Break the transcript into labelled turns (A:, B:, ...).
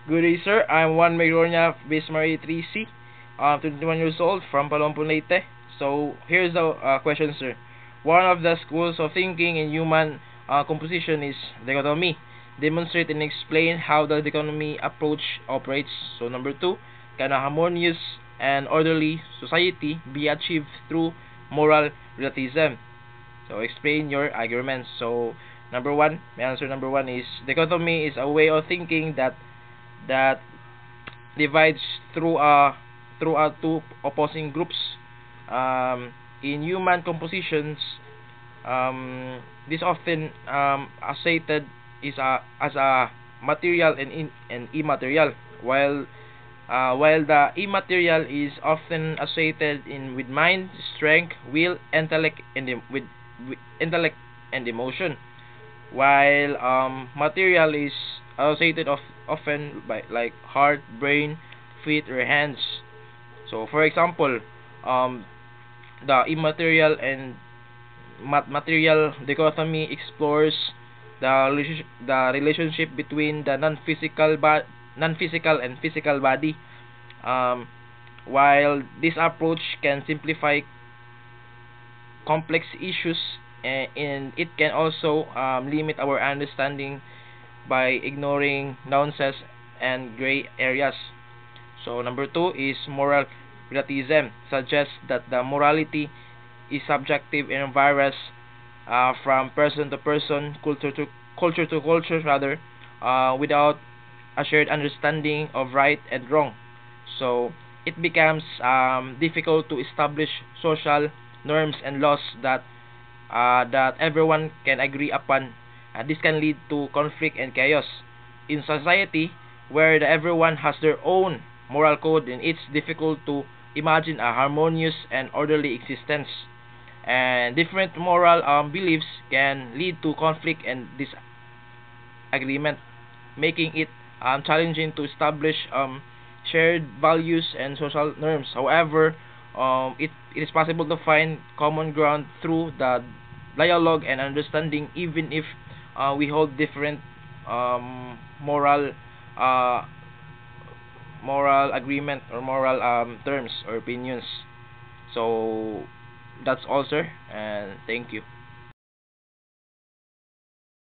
A: Good day, sir. I'm Juan Mayornia Bismari 3C. 21 years old from Palompo, Leyte. So, here's the question, sir. One of the schools of thinking in human composition is dichotomy. Demonstrate and explain how the dichotomy approach operates. So, number two, can a harmonious and orderly society be achieved through moral relativism? So, explain your arguments. So, number one, my answer number one is dichotomy is a way of thinking that divides through two opposing groups. In human compositions, this often associated as a material and immaterial, while the immaterial is often associated with mind, strength, will, intellect, with intellect and emotion, while material is associated often by like heart, brain, feet, or hands. So, for example, um, the immaterial and material dichotomy explores the relationship between the non-physical and physical body. Um, while this approach can simplify complex issues, and it can also limit our understanding by ignoring nuances and gray areas. So number two is moral relativism suggests that the morality is subjective and varies from person to person, culture to culture rather, without a shared understanding of right and wrong. So it becomes difficult to establish social norms and laws that everyone can agree upon. This can lead to conflict and chaos in society where everyone has their own moral code, and it's difficult to imagine a harmonious and orderly existence. And different moral beliefs can lead to conflict and disagreement, making it challenging to establish shared values and social norms. However, it is possible to find common ground through the dialogue and understanding, even if we hold different moral uh, moral agreement or moral terms or opinions. So that's all, sir, and thank you.